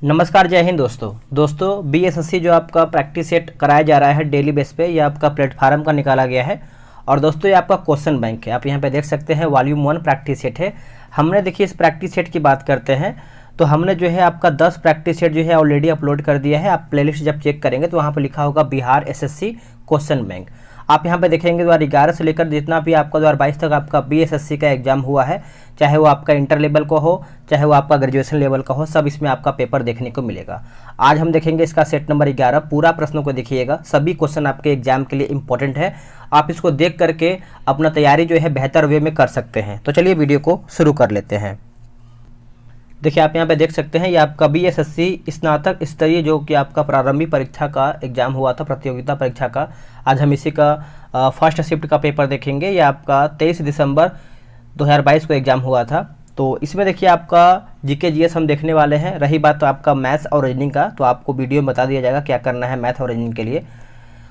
नमस्कार, जय हिंद दोस्तों बीएसएससी जो आपका प्रैक्टिस सेट कराया जा रहा है डेली बेस पे, ये आपका प्लेटफार्म का निकाला गया है। और दोस्तों ये आपका क्वेश्चन बैंक है, आप यहाँ पे देख सकते हैं वॉल्यूम 1 प्रैक्टिस सेट है। हमने देखिए इस प्रैक्टिस सेट की बात करते हैं तो हमने जो है आपका 10 प्रैक्टिस सेट जो है ऑलरेडी अपलोड कर दिया है। आप प्लेलिस्ट जब चेक करेंगे तो वहाँ पर लिखा होगा बिहार एसएससी क्वेश्चन बैंक। आप यहाँ पे देखेंगे 2011 से लेकर जितना भी आपका 2022 तक आपका बीएसएससी का एग्जाम हुआ है, चाहे वो आपका इंटर लेवल का हो चाहे वो आपका ग्रेजुएशन लेवल का हो, सब इसमें आपका पेपर देखने को मिलेगा। आज हम देखेंगे इसका सेट नंबर 11। पूरा प्रश्नों को देखिएगा, सभी क्वेश्चन आपके एग्जाम के लिए इंपॉर्टेंट है। आप इसको देख करके अपना तैयारी जो है बेहतर वे में कर सकते हैं। तो चलिए वीडियो को शुरू कर लेते हैं। देखिए आप यहाँ पे देख सकते हैं ये आपका बीएसएससी स्नातक स्तरीय जो कि आपका प्रारंभिक परीक्षा का एग्जाम हुआ था, प्रतियोगिता परीक्षा का। आज हम इसी का फर्स्ट शिफ्ट का पेपर देखेंगे। ये आपका 23 दिसंबर 2022 को एग्जाम हुआ था। तो इसमें देखिए आपका जीके जीएस हम देखने वाले हैं। रही बात तो आपका मैथ्स और रीजनिंग का, तो आपको वीडियो में बता दिया जाएगा क्या करना है मैथ और रीजनिंग के लिए।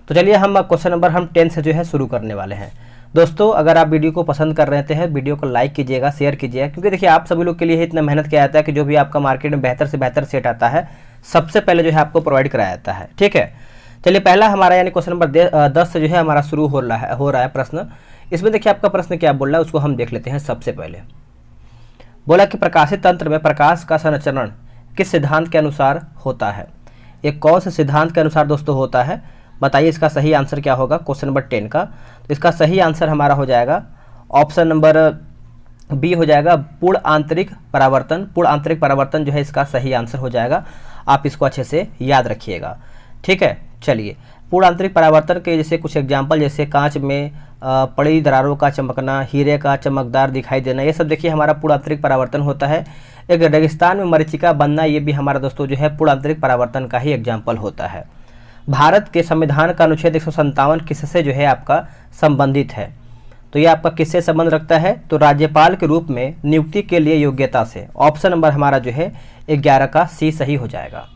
तो चलिए हम क्वेश्चन नंबर 10 से जो है शुरू करने वाले हैं। दोस्तों अगर आप वीडियो को पसंद कर रहे हैं वीडियो को लाइक कीजिएगा, शेयर कीजिएगा, क्योंकि देखिए आप सभी लोग के लिए इतना मेहनत किया जाता है कि जो भी आपका मार्केट में बेहतर से बेहतर सेट आता है सबसे पहले जो है आपको प्रोवाइड कराया जाता है। ठीक है, चलिए पहला हमारा यानी क्वेश्चन नंबर 10 से जो है हमारा शुरू हो रहा है प्रश्न। इसमें देखिए आपका प्रश्न क्या बोल रहा है उसको हम देख लेते हैं। सबसे पहले बोला कि प्रकाशित तंत्र में प्रकाश का संचरण किस सिद्धांत के अनुसार होता है। एक कौन से सिद्धांत के अनुसार दोस्तों होता है, बताइए। इसका सही आंसर क्या होगा क्वेश्चन नंबर 10 का। तो इसका सही आंसर हमारा हो जाएगा ऑप्शन नंबर बी हो जाएगा, पूर्ण आंतरिक परावर्तन। पूर्ण आंतरिक परावर्तन जो है इसका सही आंसर हो जाएगा। आप इसको अच्छे से याद रखिएगा। ठीक है, चलिए पूर्ण आंतरिक परावर्तन के जैसे कुछ एग्जाम्पल, जैसे कांच में पड़ी दरारों का चमकना, हीरे का चमकदार दिखाई देना, ये सब देखिए हमारा पूर्ण आंतरिक परावर्तन होता है। एक रेगिस्तान में मरीचिका बनना, ये भी हमारा दोस्तों जो है पूर्ण आंतरिक परावर्तन का ही एग्जाम्पल होता है। भारत के संविधान का अनुच्छेद 157 किससे जो है आपका संबंधित है। तो ये आपका किससे संबंध रखता है, तो राज्यपाल के रूप में नियुक्ति के लिए योग्यता से। ऑप्शन नंबर हमारा जो है 11 का सी सही हो जाएगा।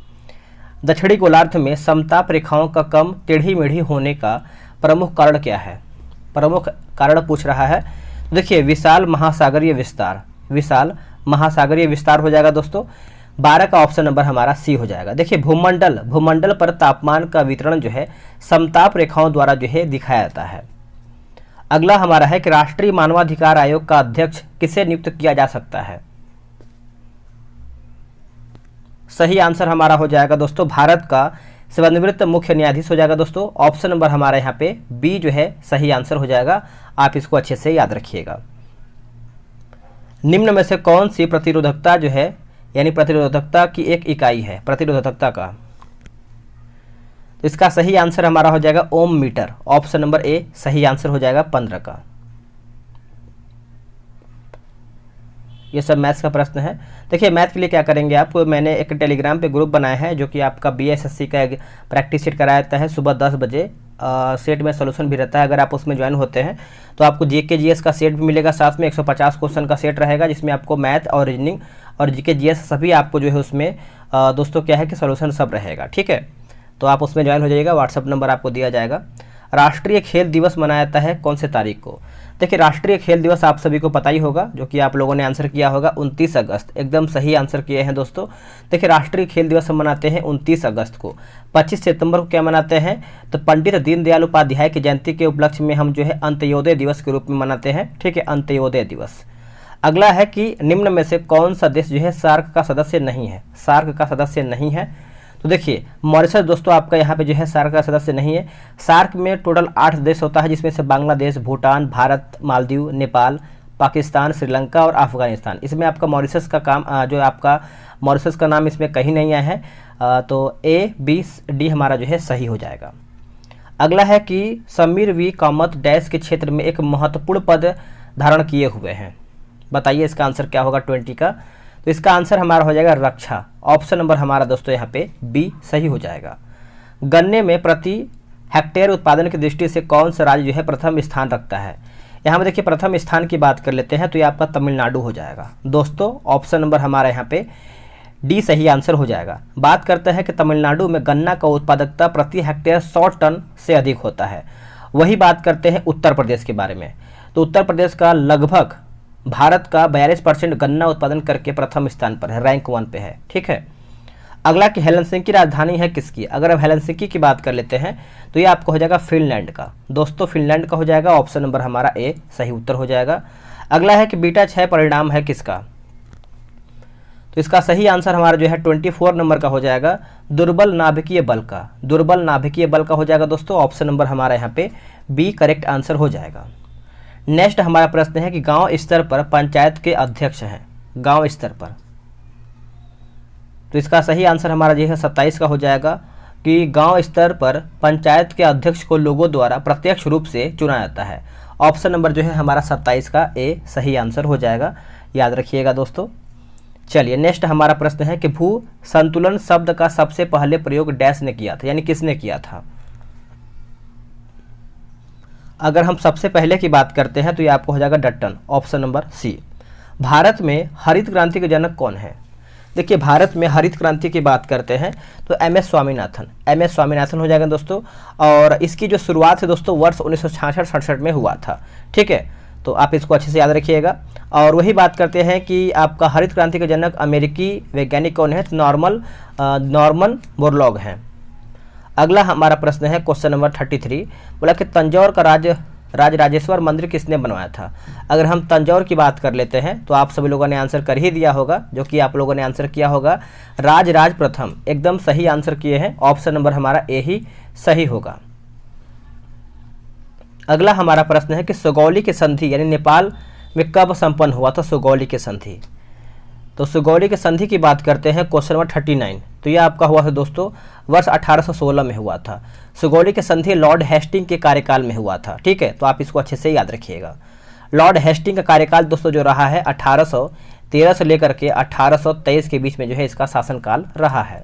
दक्षिणी गोलार्ध में समताप रेखाओं का कम टेढ़ी मेढ़ी होने का प्रमुख कारण क्या है। प्रमुख कारण पूछ रहा है। देखिए विशाल महासागरीय विस्तार, विशाल महासागरीय विस्तार हो जाएगा दोस्तों। 12 का ऑप्शन नंबर हमारा सी हो जाएगा। देखिए भूमंडल पर तापमान का वितरण जो है समताप रेखाओं द्वारा जो है दिखाया जाता है। अगला हमारा है कि राष्ट्रीय मानवाधिकार आयोग का अध्यक्ष किसे नियुक्त किया जा सकता है। सही आंसर हमारा हो जाएगा दोस्तों भारत का सेवानिवृत्त मुख्य न्यायाधीश हो जाएगा दोस्तों। ऑप्शन नंबर हमारा यहाँ पे बी जो है सही आंसर हो जाएगा। आप इसको अच्छे से याद रखिएगा। निम्न में से कौन सी प्रतिरोधकता जो है, यानी प्रतिरोधकता की एक इकाई है प्रतिरोधकता का। तो इसका सही आंसर हमारा हो जाएगा ओम मीटर। ऑप्शन नंबर ए सही आंसर हो जाएगा 15 का। ये सब मैथ्स का प्रश्न है। देखिए मैथ के लिए क्या करेंगे आप, मैंने एक टेलीग्राम पे ग्रुप बनाया है जो कि आपका बीएसएससी का एक प्रैक्टिस सेट कराया जाता है सुबह 10 बजे। सेट में सोल्यूशन भी रहता है। अगर आप उसमें ज्वाइन होते हैं तो आपको जीके जीएस का सेट भी मिलेगा, साथ में 150 क्वेश्चन का सेट रहेगा जिसमें आपको मैथ और रीजनिंग और जीके जीएस सभी आपको जो है उसमें दोस्तों क्या है कि सोल्यूशन सब रहेगा। ठीक है, तो आप उसमें ज्वाइन हो जाइएगा। व्हाट्सअप नंबर आपको दिया जाएगा। राष्ट्रीय खेल दिवस मनाया जाता है कौन से तारीख को। देखिए राष्ट्रीय खेल दिवस आप सभी को पता ही होगा, जो कि आप लोगों ने आंसर किया होगा 29 अगस्त। एकदम सही आंसर किए हैं दोस्तों। देखिए राष्ट्रीय खेल दिवस हम मनाते हैं 29 अगस्त को। 25 सितंबर को क्या मनाते हैं, तो पंडित दीनदयाल उपाध्याय की जयंती के उपलक्ष्य में हम जो है अंत्योदय दिवस के रूप में मनाते हैं। ठीक है, अंत्योदय दिवस। अगला है कि निम्न में से कौन सा देश जो है सार्क का सदस्य नहीं है। सार्क का सदस्य नहीं है तो देखिए मॉरिशस दोस्तों आपका यहाँ पे जो है सार्क का सदस्य नहीं है। सार्क में टोटल 8 देश होता है, जिसमें से बांग्लादेश, भूटान, भारत, मालदीव, नेपाल, पाकिस्तान, श्रीलंका और अफगानिस्तान। इसमें आपका मॉरिशस का काम जो आपका मॉरिशस का नाम इसमें कहीं नहीं आया है। तो ए बी डी हमारा जो है सही हो जाएगा। अगला है कि समीर वी कामत डैश के क्षेत्र में एक महत्वपूर्ण पद धारण किए हुए हैं। बताइए इसका आंसर क्या होगा 20 का। तो इसका आंसर हमारा हो जाएगा रक्षा। ऑप्शन नंबर हमारा दोस्तों यहाँ पे बी सही हो जाएगा। गन्ने में प्रति हेक्टेयर उत्पादन की दृष्टि से कौन सा राज्य जो है प्रथम स्थान रखता है। यहाँ पे देखिए प्रथम स्थान की बात कर लेते हैं तो ये आपका तमिलनाडु हो जाएगा दोस्तों। ऑप्शन नंबर हमारा यहाँ पे डी सही आंसर हो जाएगा। बात करते हैं कि तमिलनाडु में गन्ना का उत्पादकता प्रति हेक्टेयर 100 टन से अधिक होता है। वही बात करते हैं उत्तर प्रदेश के बारे में, तो उत्तर प्रदेश का लगभग भारत का 42% गन्ना उत्पादन करके प्रथम स्थान पर है, रैंक 1 पे है। ठीक है, अगला कि हेलसिंकी राजधानी है किसकी। अगर अब हेलसिंकी की बात कर लेते हैं तो ये आपको हो जाएगा फिनलैंड का। दोस्तों फिनलैंड का हो जाएगा, ऑप्शन नंबर हमारा ए सही उत्तर हो जाएगा। अगला है कि बीटा 6 परिणाम है किसका। तो इसका सही आंसर हमारा जो है 24 नंबर का हो जाएगा, दुर्बल नाभिकीय बल का। दुर्बल नाभिकीय बल का हो जाएगा दोस्तों, ऑप्शन नंबर हमारा यहाँ पे बी करेक्ट आंसर हो जाएगा। नेक्स्ट हमारा प्रश्न है कि गांव स्तर पर पंचायत के अध्यक्ष हैं, गांव स्तर पर। तो इसका सही आंसर हमारा जो है 27 का हो जाएगा कि गांव स्तर पर पंचायत के अध्यक्ष को लोगों द्वारा प्रत्यक्ष रूप से चुना जाता है। ऑप्शन नंबर जो है हमारा 27 का ए सही आंसर हो जाएगा, याद रखिएगा दोस्तों। चलिए नेक्स्ट हमारा प्रश्न है कि भू संतुलन शब्द का सबसे पहले प्रयोग डैश ने किया था, यानी किसने किया था। अगर हम सबसे पहले की बात करते हैं तो ये आपको हो जाएगा डट्टन, ऑप्शन नंबर सी। भारत में हरित क्रांति के जनक कौन है। देखिए भारत में हरित क्रांति की बात करते हैं तो एम.एस. स्वामीनाथन, एम.एस. स्वामीनाथन हो जाएगा दोस्तों। और इसकी जो शुरुआत है दोस्तों वर्ष 1966-67 में हुआ था, ठीक है, तो आप इसको अच्छे से याद रखिएगा। और वही बात करते हैं कि आपका हरित क्रांति के जनक अमेरिकी वैज्ञानिक कौन है, तो नॉर्मन बोरलॉग हैं। अगला हमारा प्रश्न है क्वेश्चन नंबर 33, बोला कि तंजौर का राजराजेश्वर मंदिर किसने बनवाया था। अगर हम तंजौर की बात कर लेते हैं तो आप सभी लोगों ने आंसर कर ही दिया होगा, जो कि आप लोगों ने आंसर किया होगा राजराज प्रथम, एकदम सही आंसर किए हैं, ऑप्शन नंबर हमारा ए ही सही होगा। अगला हमारा प्रश्न है कि सुगौली की संधि यानी नेपाल में कब संपन्न हुआ था सुगौली की संधि। तो सुगौली की संधि की बात करते हैं क्वेश्चन नंबर 39, तो यह आपका हुआ था दोस्तों वर्ष 1816 में हुआ था। सुगौली की संधि लॉर्ड हेस्टिंग के कार्यकाल में हुआ था, ठीक है, तो आप इसको अच्छे से याद रखिएगा। लॉर्ड हेस्टिंग का कार्यकाल दोस्तों जो रहा है 1813 से लेकर के 1823 के बीच में जो है इसका शासनकाल रहा है।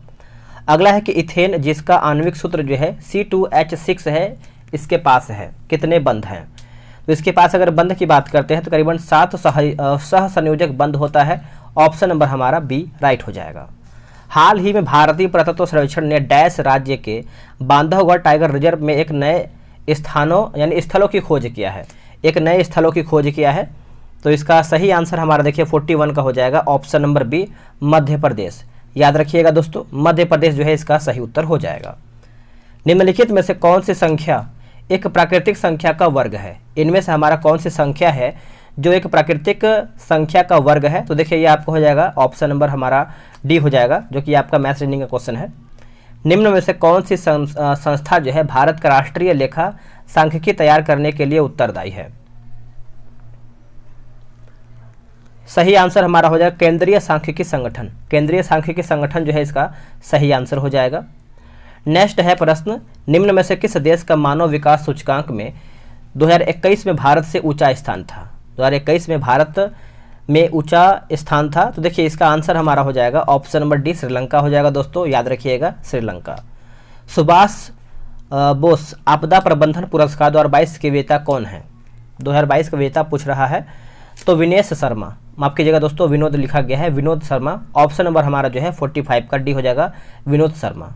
अगला है कि इथेन जिसका आणविक सूत्र जो है C2H6 है, इसके पास है कितने बंध हैं। तो इसके पास अगर बंध की बात करते हैं तो करीबन 7 सह संयोजक बंध होता है, ऑप्शन नंबर हमारा बी राइट हो जाएगा। हाल ही में भारतीय पुरातत्व सर्वेक्षण ने डैश राज्य के बांधवगढ़ टाइगर रिजर्व में एक नए स्थानों यानी स्थलों की खोज किया है, एक नए स्थलों की खोज किया है। तो इसका सही आंसर हमारा देखिए 41 का हो जाएगा, option number B Madhya Pradesh. याद रखिएगा दोस्तों, मध्य प्रदेश जो है इसका सही उत्तर हो जाएगा। निम्नलिखित में से कौन सी संख्या एक प्राकृतिक संख्या का वर्ग है। इनमें से हमारा कौन सी संख्या है जो एक प्राकृतिक संख्या का वर्ग है। तो देखिए ये आपको हो जाएगा ऑप्शन नंबर हमारा डी हो जाएगा, जो कि आपका मैथ्स रीजनिंग का क्वेश्चन है। निम्न में से कौन सी संस्था जो है भारत का राष्ट्रीय लेखा सांख्यिकी तैयार करने के लिए उत्तरदायी है। सही आंसर हमारा हो जाएगा केंद्रीय सांख्यिकी संगठन। केंद्रीय सांख्यिकी संगठन जो है इसका सही आंसर हो जाएगा। नेक्स्ट है प्रश्न, निम्न में से किस देश का मानव विकास सूचकांक में 2021 में भारत से ऊंचा स्थान था। 2021 में भारत में ऊंचा स्थान था। तो देखिए इसका आंसर हमारा हो जाएगा ऑप्शन नंबर डी श्रीलंका हो जाएगा दोस्तों, याद रखिएगा श्रीलंका। सुभाष बोस आपदा प्रबंधन पुरस्कार 2022 के विजेता कौन है। 2022 का विजेता पूछ रहा है, तो विनेश शर्मा, माफ कीजिएगा दोस्तों विनोद लिखा गया है, विनोद शर्मा। ऑप्शन नंबर हमारा जो है 45 का डी हो जाएगा, विनोद शर्मा।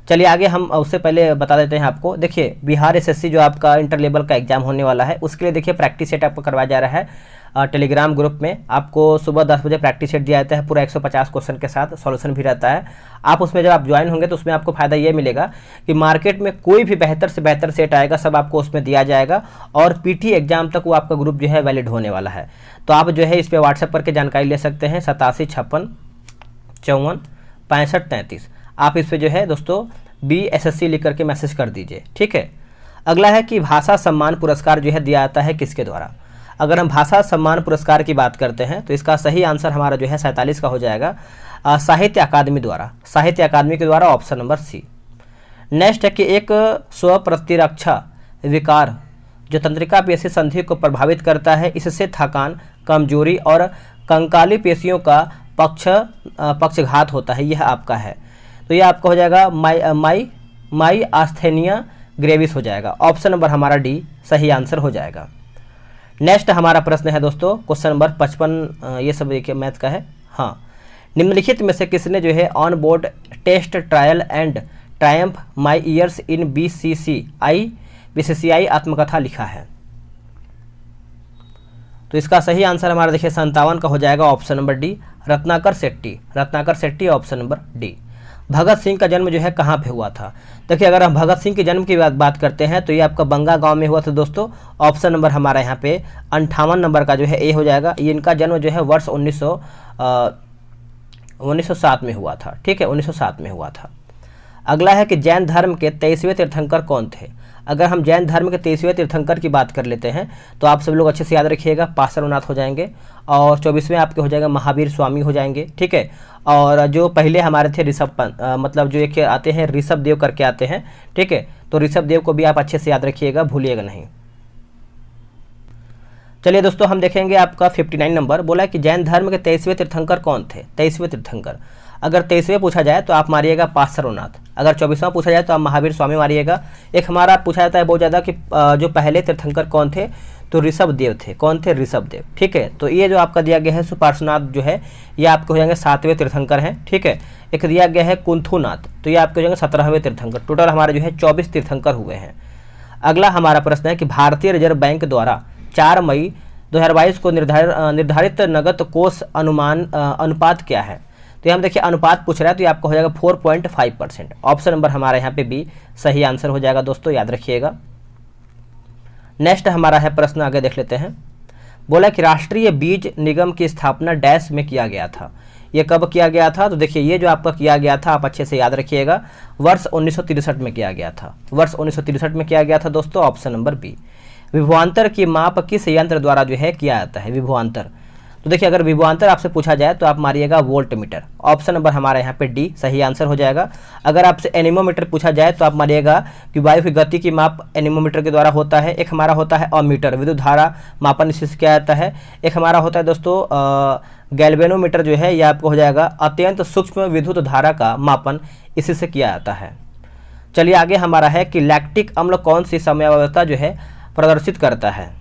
चलिए आगे हम उससे पहले बता देते हैं आपको। देखिए बिहार एसएससी जो आपका इंटर लेवल का एग्जाम होने वाला है, उसके लिए देखिए प्रैक्टिस सेट आपको करवाया जा रहा है टेलीग्राम ग्रुप में। आपको सुबह 10 बजे प्रैक्टिस सेट दिया जाता है, पूरा 150 क्वेश्चन के साथ सॉल्यूशन भी रहता है। आप उसमें जब आप ज्वाइन होंगे तो उसमें आपको फायदा ये मिलेगा कि मार्केट में कोई भी बेहतर से बेहतर सेट आएगा सब आपको उसमें दिया जाएगा, और पीटी एग्जाम तक वो आपका ग्रुप जो है वैलिड होने वाला है। तो आप जो है इस पर व्हाट्सएप करके जानकारी ले सकते हैं, 87 56 54 65 33। आप इस पर जो है दोस्तों BSSC लिख करके मैसेज कर दीजिए, ठीक है। अगला है कि भाषा सम्मान पुरस्कार जो है दिया जाता है किसके द्वारा। अगर हम भाषा सम्मान पुरस्कार की बात करते हैं तो इसका सही आंसर हमारा जो है 47 का हो जाएगा, साहित्य अकादमी द्वारा, साहित्य अकादमी के द्वारा, ऑप्शन नंबर सी। नेक्स्ट है कि एक स्वप्रतिरक्षा विकार जो तंत्रिका पेशी संधि को प्रभावित करता है, इससे थकान, कमजोरी और कंकाली पेशियों का पक्षघात होता है, यह आपका है। तो ये आपका हो जाएगा माई आस्थेनिया ग्रेविस हो जाएगा, ऑप्शन नंबर हमारा डी सही आंसर हो जाएगा। नेक्स्ट हमारा प्रश्न है दोस्तों क्वेश्चन नंबर 55, ये सब देखिए मैथ का है। हाँ, निम्नलिखित में से किसने जो है on board test trial and triumph my years in BCCI आत्मकथा लिखा है। तो इसका सही आंसर हमारा देखिए 57 का हो जाएगा, option number D Ratnakar Shetty, Ratnakar Shetty, option number D. Bhagat Singh का जन्म जो है कहाँ पे हुआ था? देखिए अगर हम भगत सिंह के जन्म की बात करते हैं तो ये आपका बंगा गांव में हुआ था दोस्तों। ऑप्शन नंबर हमारा यहाँ पे 58 नंबर का जो है ए हो जाएगा। ये इनका जन्म जो है वर्ष 1907 में हुआ था। ठीक है, 1907 में हुआ था। अगला है कि जैन धर्म के 23वें तीर्थंकर कौन थे? अगर हम जैन धर्म के 23वें तीर्थंकर की बात कर लेते हैं तो आप सब लोग अच्छे से याद रखिएगा, पार्श्वनाथ हो जाएंगे, और 24वें आपके हो जाएगा महावीर स्वामी हो जाएंगे। ठीक है, और जो पहले हमारे थे ऋषभ पंत, मतलब जो एक आते हैं ऋषभ देव करके आते हैं। ठीक है, तो ऋषभ देव को भी आप अच्छे से याद रखिएगा, भूलिएगा नहीं। चलिए दोस्तों हम देखेंगे आपका 59 नंबर। बोला कि जैन धर्म के 23वें तीर्थंकर कौन थे? 23वें तीर्थंकर, अगर 23वें पूछा जाए तो आप मारिएगा पार्श्वनाथ, अगर 24वां पूछा जाए तो आप महावीर स्वामी मारिएगा। एक हमारा पूछा जाता है बहुत ज़्यादा कि जो पहले तीर्थंकर कौन थे, तो ऋषभ देव थे। कौन थे? ऋषभ देव। ठीक है, तो ये जो आपका दिया गया है सुपार्श्वनाथ जो है ये आपके हो जाएंगे 7वें तीर्थंकर हैं। ठीक है, एक दिया गया है कुंथुनाथ, तो ये आपके हो जाएंगे 17वें तीर्थंकर। टोटल हमारे जो है 24 तीर्थंकर हुए हैं। अगला हमारा प्रश्न है कि भारतीय रिजर्व बैंक द्वारा 4 मई 2022 को निर्धारित नगद कोष अनुपात क्या है? तो हम देखिए अनुपात पूछ रहा है तो ये आपका हो जाएगा 4.5%। ऑप्शन नंबर हमारा यहाँ पे बी सही आंसर हो जाएगा दोस्तों, याद रखिएगा। नेक्स्ट हमारा है प्रश्न, आगे देख लेते हैं। बोला कि राष्ट्रीय बीज निगम की स्थापना डैश में किया गया था। ये कब किया गया था? तो देखिए ये जो आपका किया गया था आप अच्छे से याद रखिएगा, वर्ष 1963 में किया गया था। वर्ष 1963 में किया गया था दोस्तों, ऑप्शन नंबर बी। विभवांतर की माप किस यंत्र द्वारा जो है किया जाता है? विभवांतर, तो देखिए अगर विभवांतर आपसे पूछा जाए तो आप मारिएगा वोल्ट मीटर। ऑप्शन नंबर हमारा यहाँ पे डी सही आंसर हो जाएगा। अगर आपसे एनीमोमीटर पूछा जाए तो आप मारिएगा कि वायु की गति की माप एनीमोमीटर के द्वारा होता है। एक हमारा होता है अमीटर, विद्युत धारा मापन इससे किया जाता है। एक हमारा होता है दोस्तों गैल्वेनोमीटर जो है, यह आपको हो जाएगा अत्यंत सूक्ष्म विद्युत धारा का मापन इसी से किया जाता है। चलिए आगे हमारा है कि लैक्टिक अम्ल कौन सी समयावस्था जो है प्रदर्शित करता है?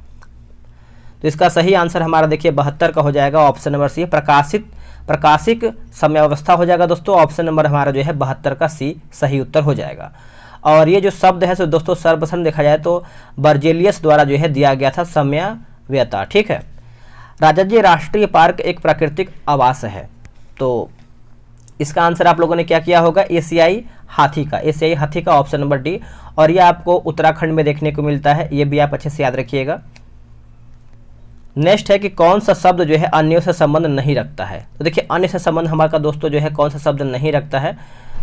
तो इसका सही आंसर हमारा देखिए 72 का हो जाएगा, ऑप्शन नंबर सी। प्रकाशिक समयावस्था हो जाएगा दोस्तों, ऑप्शन नंबर हमारा जो है 72 का सी सही उत्तर हो जाएगा। और ये जो शब्द है सो दोस्तों सर्वप्रथम देखा जाए तो बर्जेलियस द्वारा जो है दिया गया था समयाव्यता। ठीक है, राजाजी राष्ट्रीय पार्क एक प्राकृतिक आवास है, तो इसका आंसर आप लोगों ने क्या किया होगा? एशियाई हाथी का, ऑप्शन नंबर डी। और ये आपको उत्तराखंड में देखने को मिलता है, ये भी आप अच्छे से याद रखिएगा। नेक्स्ट है कि कौन सा शब्द जो है अन्यों से संबंध नहीं रखता है? तो देखिए अन्य से संबंध हमारा दोस्तों जो है कौन सा शब्द नहीं रखता है?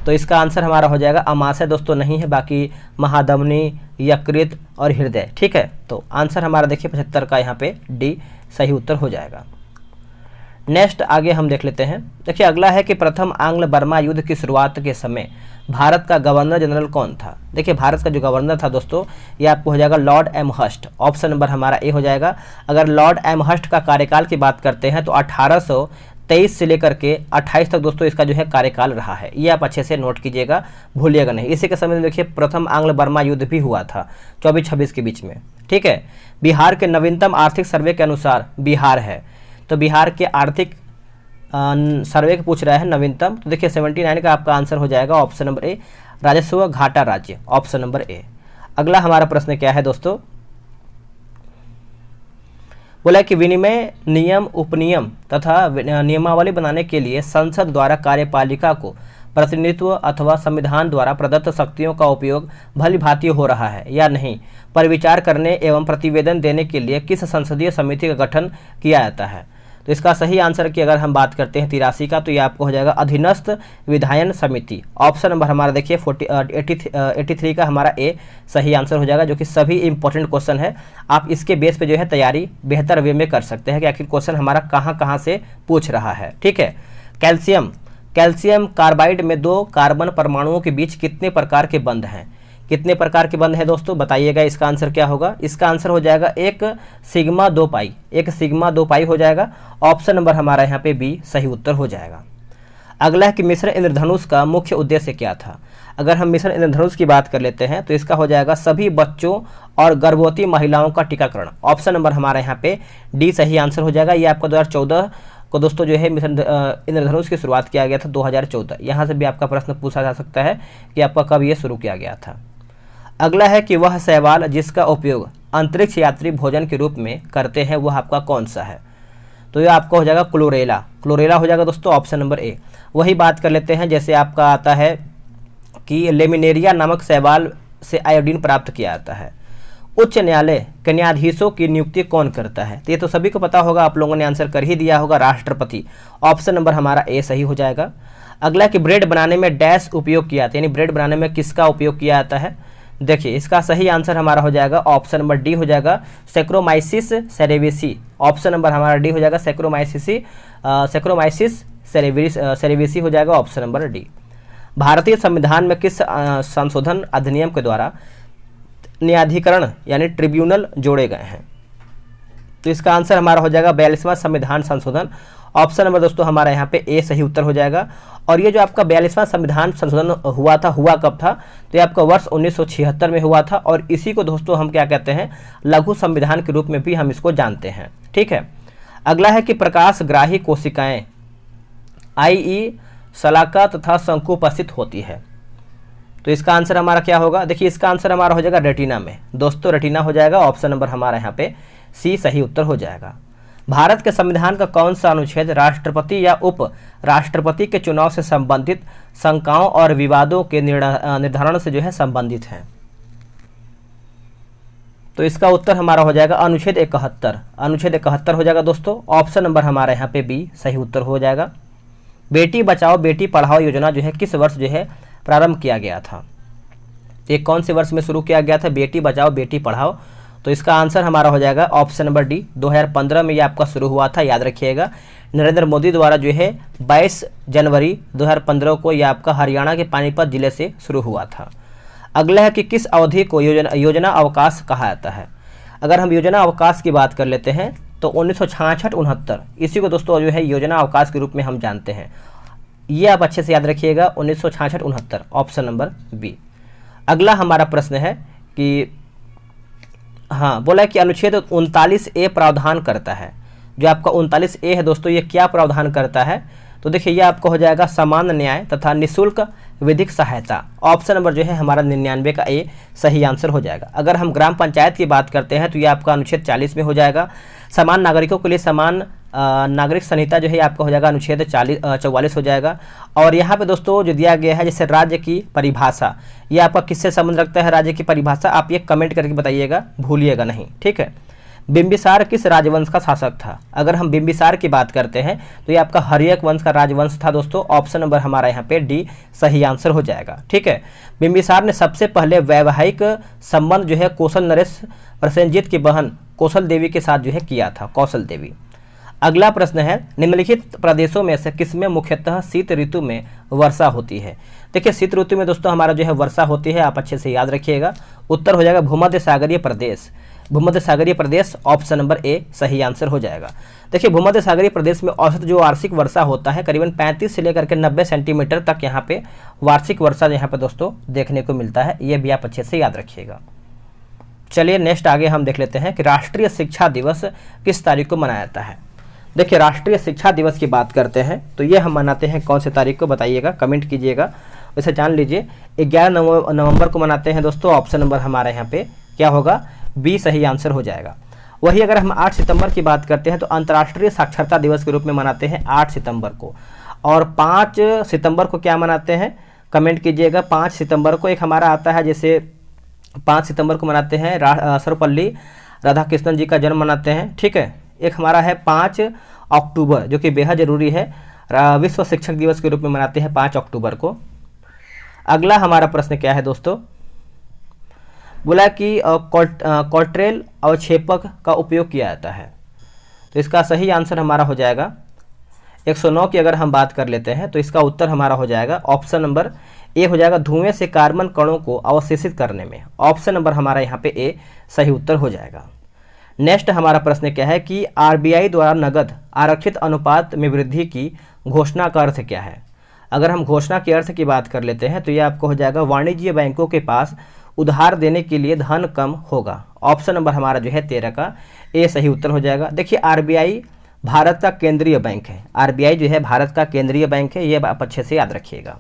तो इसका आंसर हमारा हो जाएगा अमाशय दोस्तों नहीं है, बाकी महाधमनी, यकृत और हृदय। ठीक है, तो आंसर हमारा देखिए 75 का यहाँ पे डी सही उत्तर हो जाएगा। नेक्स्ट आगे हम देख लेते हैं। देखिए अगला है कि प्रथम आंग्ल बर्मा युद्ध की शुरुआत के समय भारत का गवर्नर जनरल कौन था? देखिए भारत का जो गवर्नर था दोस्तों ये आपको हो जाएगा लॉर्ड एमहर्स्ट। ऑप्शन नंबर हमारा ए हो जाएगा। अगर लॉर्ड एमहर्स्ट का कार्यकाल की बात करते हैं तो 1823 से लेकर के 28 तक दोस्तों इसका जो है कार्यकाल रहा है। ये आप अच्छे से नोट कीजिएगा, भूलिएगा नहीं। इसी के समय में देखिए प्रथम आंग्ल बर्मा युद्ध भी हुआ था 24-26 के बीच में। ठीक है, बिहार के नवीनतम आर्थिक सर्वे के अनुसार बिहार है, तो बिहार के आर्थिक सर्वे के पूछ रहा है नवीनतम, तो देखिए 79 का आपका आंसर हो जाएगा, ऑप्शन नंबर ए राजस्व घाटा राज्य, ऑप्शन नंबर ए। अगला हमारा प्रश्न क्या है दोस्तों? बोला कि विनिमय नियम, उपनियम तथा नियमावली बनाने के लिए संसद द्वारा कार्यपालिका को प्रतिनिधित्व अथवा संविधान द्वारा प्रदत्त शक्तियों का उपयोग भली भांति हो रहा है या नहीं पर विचार करने एवं प्रतिवेदन देने के लिए किस संसदीय समिति का गठन किया जाता है? तो इसका सही आंसर की अगर हम बात करते हैं 83 का, तो ये आपको हो जाएगा अधीनस्थ विधायन समिति। ऑप्शन नंबर हमारा देखिए 83 का हमारा ए सही आंसर हो जाएगा, जो कि सभी इंपॉर्टेंट क्वेश्चन है। आप इसके बेस पे जो है तैयारी बेहतर वे में कर सकते हैं कि आखिर क्वेश्चन हमारा कहाँ से पूछ रहा है। ठीक है, कैल्शियम कार्बाइड में 2 कार्बन परमाणुओं के बीच कितने प्रकार के बंध हैं? कितने प्रकार के बंध हैं दोस्तों, बताइएगा। इसका आंसर क्या होगा? इसका आंसर हो जाएगा 1 सिग्मा 2 पाई, 1 सिग्मा 2 पाई हो जाएगा। ऑप्शन नंबर हमारा यहाँ पे बी सही उत्तर हो जाएगा। अगला है कि मिश्र इंद्रधनुष का मुख्य उद्देश्य क्या था? अगर हम मिश्र इंद्रधनुष की बात कर लेते हैं तो इसका हो जाएगा सभी बच्चों और गर्भवती महिलाओं का टीकाकरण। ऑप्शन नंबर हमारा यहाँ पे डी सही आंसर हो जाएगा। ये आपका 2014 को दोस्तों जो है मिशन इंद्रधनुष की शुरुआत किया गया था 2014। यहाँ से भी आपका प्रश्न पूछा जा सकता है कि आपका कब ये शुरू किया गया था। अगला है कि वह शैवाल जिसका उपयोग अंतरिक्ष यात्री भोजन के रूप में करते हैं वह आपका कौन सा है? तो ये आपका हो जाएगा क्लोरेला, क्लोरेला हो जाएगा दोस्तों ऑप्शन नंबर ए। वही बात कर लेते हैं, जैसे आपका आता है कि लेमिनेरिया नामक शैवाल से आयोडीन प्राप्त किया जाता है। उच्च न्यायालय के न्यायाधीशों की नियुक्ति कौन करता है? तो ये तो सभी को पता होगा, आप लोगों ने आंसर कर ही दिया होगा, राष्ट्रपति। ऑप्शन नंबर हमारा ए सही हो जाएगा। अगला कि ब्रेड बनाने में डैश उपयोग किया जाता है, यानी ब्रेड बनाने में किसका उपयोग किया जाता है? देखिए इसका सही आंसर हमारा हो जाएगा ऑप्शन नंबर डी हो जाएगा, सैक्रोमाइसिस सेरेविसी। ऑप्शन नंबर हमारा डी हो जाएगा, सैक्रोमाइसिस सेरेविसी हो जाएगा ऑप्शन नंबर डी। भारतीय संविधान में किस संशोधन अधिनियम के द्वारा न्यायाधिकरण यानी ट्रिब्यूनल जोड़े गए हैं? तो इसका आंसर हमारा हो जाएगा 42वां संविधान संशोधन। ऑप्शन नंबर दोस्तों हमारा यहाँ पे ए सही उत्तर हो जाएगा। और ये जो आपका 42वां संविधान संशोधन हुआ था, हुआ कब था? तो ये आपका वर्ष 1976 में हुआ था, और इसी को दोस्तों हम क्या कहते हैं, लघु संविधान के रूप में भी हम इसको जानते हैं। ठीक है, अगला है कि प्रकाशग्राही कोशिकाएं आई शलाका तथा शंकु उपस्थित होती है। तो इसका आंसर हमारा क्या होगा? देखिए इसका आंसर हमारा हो जाएगा रेटिना में, दोस्तों रेटिना हो जाएगा। ऑप्शन नंबर हमारा यहाँ पे सी सही उत्तर हो जाएगा। भारत के संविधान का कौन सा अनुच्छेद राष्ट्रपति या उप राष्ट्रपति के चुनाव से संबंधित शंकाओं और विवादों के निर्धारण से जो है संबंधित है? तो इसका उत्तर हमारा हो जाएगा अनुच्छेद 71, अनुच्छेद 71 हो जाएगा दोस्तों। ऑप्शन नंबर हमारा यहाँ पे बी सही उत्तर हो जाएगा। बेटी बचाओ बेटी पढ़ाओ योजना जो है किस वर्ष जो है प्रारंभ किया गया था? ये कौन से वर्ष में शुरू किया गया था, बेटी बचाओ बेटी पढ़ाओ? तो इसका आंसर हमारा हो जाएगा ऑप्शन नंबर डी, 2015 में ये आपका शुरू हुआ था, याद रखिएगा। नरेंद्र मोदी द्वारा जो है 22 जनवरी 2015 को यह आपका हरियाणा के पानीपत जिले से शुरू हुआ था। अगला है कि किस अवधि को योजना अवकाश कहा जाता है? अगर हम योजना अवकाश की बात कर लेते हैं तो 1966-69 इसी को दोस्तों जो है योजना अवकाश के रूप में हम जानते हैं। ये आप अच्छे से याद रखिएगा, 1966-69 ऑप्शन नंबर बी। अगला हमारा प्रश्न है कि हाँ, बोला है कि अनुच्छेद 39A प्रावधान करता है। जो आपका 39A है दोस्तों, ये क्या प्रावधान करता है? तो देखिए ये आपको हो जाएगा समान न्याय तथा निःशुल्क विधिक सहायता। ऑप्शन नंबर जो है हमारा 99 का ए सही आंसर हो जाएगा। अगर हम ग्राम पंचायत की बात करते हैं तो ये आपका अनुच्छेद 40 में हो जाएगा। समान नागरिकों के लिए समान नागरिक संहिता जो है आपका हो जाएगा अनुच्छेद 44 हो जाएगा। और यहाँ पे दोस्तों जो दिया गया है जैसे राज्य की परिभाषा, ये आपका किससे संबंध रखता है राज्य की परिभाषा? आप ये कमेंट करके बताइएगा, भूलिएगा नहीं। ठीक है, बिंबिसार किस राजवंश का शासक था? अगर हम बिंबिसार की बात करते हैं तो ये आपका हर्यक वंश का राजवंश था दोस्तों। ऑप्शन नंबर हमारा यहाँ पे डी सही आंसर हो जाएगा। ठीक है, बिंबिसार ने सबसे पहले वैवाहिक संबंध जो है कौशल नरेश प्रसेनजीत की बहन कौशल देवी के साथ जो है किया था, कौशल देवी। अगला प्रश्न है निम्नलिखित प्रदेशों में से किसमें मुख्यतः शीत ऋतु में वर्षा होती है? देखिए शीत ऋतु में दोस्तों हमारा जो है वर्षा होती है, आप अच्छे से याद रखिएगा। उत्तर हो जाएगा भूमध्य सागरीय प्रदेश, भूमध्य सागरीय प्रदेश ऑप्शन नंबर ए सही आंसर हो जाएगा। देखिए भूमध्य सागरीय प्रदेश में औसत जो वार्षिक वर्षा होता है करीबन 35 से लेकर के 90 सेंटीमीटर तक यहाँ पे वार्षिक वर्षा यहाँ पे दोस्तों देखने को मिलता है, ये भी आप अच्छे से याद रखिएगा। चलिए नेक्स्ट आगे हम देख लेते हैं कि राष्ट्रीय शिक्षा दिवस किस तारीख को मनाया जाता है। देखिए राष्ट्रीय शिक्षा दिवस की बात करते हैं तो ये हम मनाते हैं कौन से तारीख को, बताइएगा, कमेंट कीजिएगा। वैसे जान लीजिए 11 नवंबर को मनाते हैं दोस्तों। ऑप्शन नंबर हमारा यहाँ पे क्या होगा, बी सही आंसर हो जाएगा। वही अगर हम 8 सितंबर की बात करते हैं तो अंतर्राष्ट्रीय साक्षरता दिवस के रूप में मनाते हैं 8 सितंबर को। और 5 सितंबर को क्या मनाते हैं, कमेंट कीजिएगा। 5 सितंबर को एक हमारा आता है, जैसे 5 सितंबर को मनाते हैं सर्वपल्ली राधाकृष्णन जी का जन्म मनाते हैं। ठीक है, एक हमारा है 5 अक्टूबर जो कि बेहद जरूरी है, विश्व शिक्षक दिवस के रूप में मनाते हैं 5 अक्टूबर को। अगला हमारा प्रश्न क्या है दोस्तों, बोला कि कॉल्ट्रेल अवक्षेपक का उपयोग किया जाता है। तो इसका सही आंसर हमारा हो जाएगा 109 की अगर हम बात कर लेते हैं तो इसका उत्तर हमारा हो जाएगा ऑप्शन नंबर ए हो जाएगा, धुएं से कार्बन कणों को अवशेषित करने में। ऑप्शन नंबर हमारा यहाँ पे ए सही उत्तर हो जाएगा। नेक्स्ट हमारा प्रश्न क्या है कि आरबीआई द्वारा नगद आरक्षित अनुपात में वृद्धि की घोषणा का अर्थ क्या है? अगर हम घोषणा के अर्थ की बात कर लेते हैं तो ये आपको हो जाएगा वाणिज्य बैंकों के पास उधार देने के लिए धन कम होगा। ऑप्शन नंबर हमारा जो है 13 का ए सही उत्तर हो जाएगा। देखिए आरबीआई भारत का केंद्रीय बैंक है, आरबीआई जो है भारत का केंद्रीय बैंक है, ये आप अच्छे से याद रखिएगा।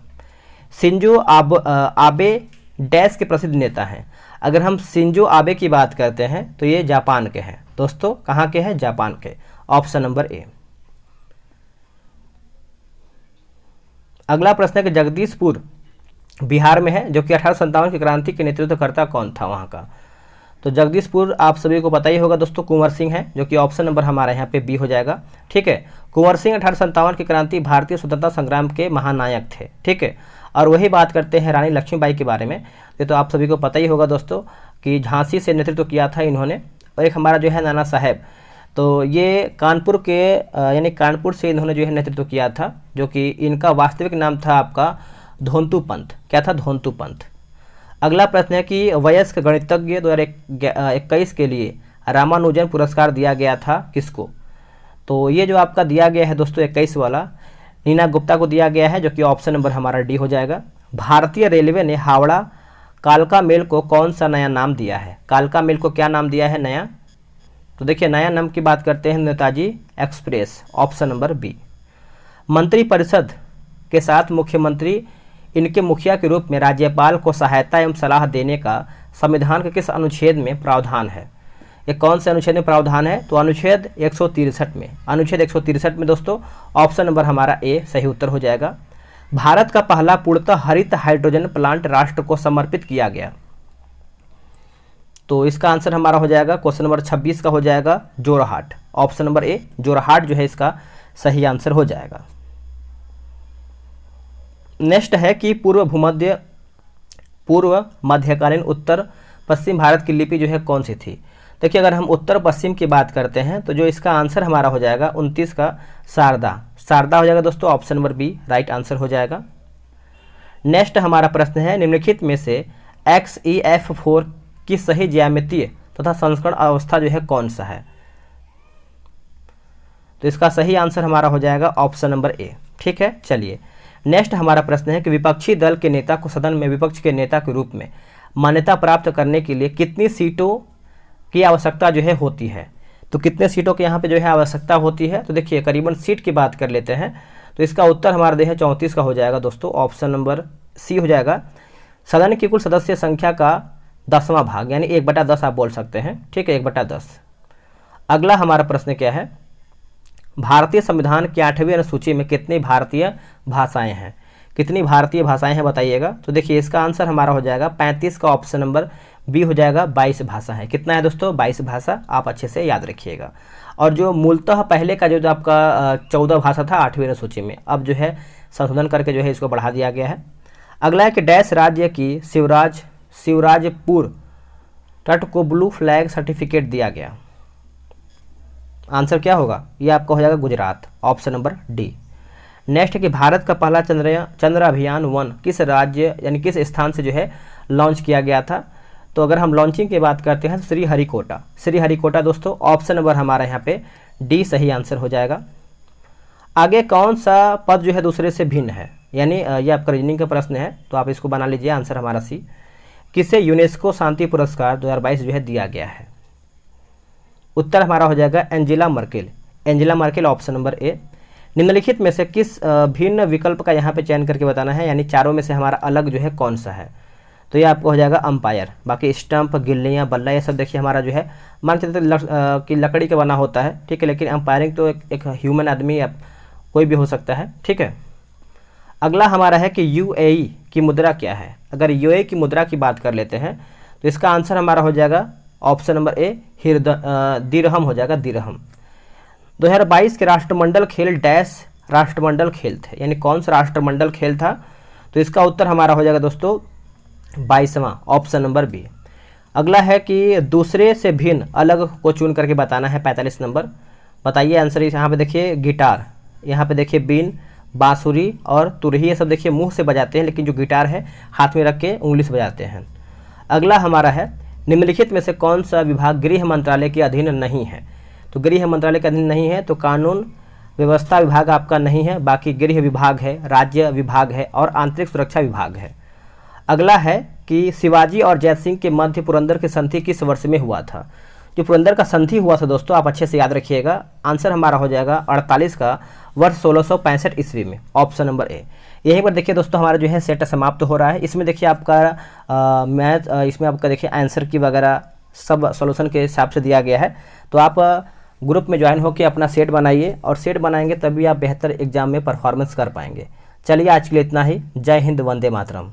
शिंजो आबे डैश के प्रसिद्ध नेता हैं। अगर हम शिंजो आबे की बात करते हैं तो ये जापान के हैं दोस्तों। कहाँ के हैं? जापान के। Option number A. अगला प्रश्न है कि जगदीशपुर बिहार में है, जो कि 1857 की क्रांति के नेतृत्वकर्ता कौन था वहाँ का। तो जगदीशपुर आप सभी को पता ही होगा दोस्तों, कुंवर सिंह है, जो कि ऑप्शन नंबर हमारा यहाँ पे बी हो जाएगा। ठीक है, कुंवर सिंह 1857 की क्रांति भारतीय स्वतंत्रता संग्राम के महानायक थे। ठीक है, और वही बात करते हैं रानी लक्ष्मीबाई के बारे में। ये तो आप सभी को पता ही होगा दोस्तों कि झांसी से नेतृत्व किया था इन्होंने। और एक हमारा जो है नाना साहेब, तो ये कानपुर के यानी कानपुर से इन्होंने जो है नेतृत्व किया था, जो कि इनका वास्तविक नाम था आपका धोंतु पंत। क्या था? धोंतु पंत। अगला प्रश्न है कि वयस्क गणितज्ञ 2021 के लिए रामानुजन पुरस्कार दिया गया था किसको? तो ये जो आपका दिया गया है दोस्तों 21 वाला, नीना गुप्ता को दिया गया है, जो कि ऑप्शन नंबर हमारा डी हो जाएगा। भारतीय रेलवे ने हावड़ा कालका मेल को कौन सा नया नाम दिया है? कालका मेल को क्या नाम दिया है नया? तो देखिए नया नाम की बात करते हैं Netaji express, option number B. मंत्रिपरिषद के साथ मुख्यमंत्री इनके मुखिया के रूप में राज्यपाल को सहायता एवं सलाह देने का संविधान के किस अनुच्छेद में प्रावधान है? ये कौन से अनुच्छेद में प्रावधान है? तो अनुच्छेद 163 में। अनुच्छेद 163 में दोस्तों ऑप्शन नंबर हमारा ए सही उत्तर हो जाएगा। भारत का पहला पूर्णतः हरित हाइड्रोजन प्लांट राष्ट्र को समर्पित किया गया। तो इसका आंसर हमारा हो जाएगा क्वेश्चन नंबर 26 का हो जाएगा Jorhat, option number A Jorhat जो है इसका सही आंसर हो जाएगा। नेक्स्ट है कि पूर्व मध्यकालीन उत्तर पश्चिम भारत की लिपि जो है कौन सी थी? देखिए अगर हम उत्तर पश्चिम की बात करते हैं तो जो इसका आंसर हमारा हो जाएगा 29 का शारदा हो जाएगा दोस्तों, option number B right answer हो जाएगा। नेक्स्ट हमारा प्रश्न है निम्नलिखित में से XeF4 की सही ज्यामितीय तथा संस्करण अवस्था जो है कौन सा है? तो इसका सही आंसर हमारा हो जाएगा ऑप्शन नंबर ए। ठीक है, चलिए नेक्स्ट हमारा प्रश्न है कि विपक्षी दल के नेता को सदन में विपक्ष के नेता के रूप में मान्यता प्राप्त करने के लिए कितनी सीटों की आवश्यकता जो है होती है? तो कितने सीटों की यहाँ पे जो है आवश्यकता होती है? तो देखिए करीबन सीट की बात कर लेते हैं, तो इसका उत्तर हमारा जो है 34 का हो जाएगा दोस्तों, ऑप्शन नंबर सी हो जाएगा। सदन की कुल सदस्य संख्या का 10वां भाग यानी 1/10 आप बोल सकते हैं। ठीक है, 1/10। अगला हमारा प्रश्न क्या है? भारतीय संविधान की 8वीं अनुसूची में कितनी भारतीय भाषाएं हैं? कितनी भारतीय भाषाएं हैं बताइएगा। तो देखिए इसका आंसर हमारा हो जाएगा 35 का ऑप्शन नंबर बी हो जाएगा, 22 भाषा है। कितना है दोस्तों? 22 भाषा, आप अच्छे से याद रखिएगा। और जो मूलतः पहले का जो आपका 14 भाषा था 8वीं अनुसूची में, अब जो है संशोधन करके जो है इसको बढ़ा दिया गया है। अगला है कि डैश राज्य की शिवराजपुर तट को ब्लू फ्लैग सर्टिफिकेट दिया गया। आंसर क्या होगा? ये आपका हो जाएगा Gujarat, option number D. Next है कि भारत का पहला चंद्र अभियान 1 किस राज्य यानी किस स्थान से जो है लॉन्च किया गया था? तो अगर हम लॉन्चिंग की बात करते हैं तो श्रीहरिकोटा दोस्तों, ऑप्शन नंबर हमारा यहाँ पे डी सही आंसर हो जाएगा। आगे कौन सा पद जो है दूसरे से भिन्न है? यानी ये आपका रीजनिंग का प्रश्न है, तो आप इसको बना लीजिए, आंसर हमारा सी। किसे यूनेस्को शांति पुरस्कार 2022 जो है दिया गया है? उत्तर हमारा हो जाएगा Angela Merkel, option number A. निम्नलिखित में से किस भिन्न विकल्प का यहाँ पे चयन करके बताना है, यानी चारों में से हमारा अलग जो है कौन सा है? तो ये आपको हो जाएगा अंपायर। बाकी स्टंप, गिल्लियाँ, बल्ला ये सब देखिए हमारा जो है मान के चलते कि लकड़ी का बना होता है। ठीक है, लेकिन अंपायरिंग तो एक ह्यूमन आदमी या कोई भी हो सकता है। ठीक है, अगला हमारा है कि UAE की मुद्रा क्या है? अगर UAE की मुद्रा की बात कर लेते हैं तो इसका आंसर हमारा हो जाएगा ऑप्शन नंबर ए दिरहम हो जाएगा, दिरहम। 2022 के राष्ट्रमंडल खेल डैश राष्ट्रमंडल खेल थे, यानी कौन सा राष्ट्रमंडल खेल था? तो इसका उत्तर हमारा हो जाएगा दोस्तों 22वां, ऑप्शन नंबर बी। अगला है कि दूसरे से भिन्न अलग को चुन करके बताना है, 45 नंबर। बताइए आंसर। यहाँ पे देखिए गिटार, यहाँ पे देखिए बीन, बांसुरी और तुरही, ये सब देखिए मुंह से बजाते हैं, लेकिन जो गिटार है हाथ में रख के उंगली से बजाते हैं। अगला हमारा है निम्नलिखित में से कौन सा विभाग गृह मंत्रालय के अधीन नहीं है? तो गृह मंत्रालय के अधीन नहीं है तो कानून व्यवस्था विभाग आपका नहीं है, बाकी गृह विभाग है, राज्य विभाग है और आंतरिक सुरक्षा विभाग है। अगला है कि शिवाजी और जयसिंह के मध्य पुरंदर की संधि किस वर्ष में हुआ था? जो पुरंदर का संधि हुआ था दोस्तों, आप अच्छे से याद रखिएगा, आंसर हमारा हो जाएगा 48 का वर्ष 1665 ईस्वी में, ऑप्शन नंबर ए। यहीं पर देखिए दोस्तों हमारा जो है सेट समाप्त हो रहा है। इसमें देखिए आपका मैथ, इसमें आपका देखिए आंसर की वगैरह सब सॉल्यूशन के हिसाब से दिया गया है। तो आप ग्रुप में ज्वाइन होकर अपना सेट बनाइए, और सेट बनाएंगे तभी आप बेहतर एग्जाम में परफॉर्मेंस कर पाएंगे। चलिए आज के लिए इतना ही। जय हिंद, वंदे मातरम।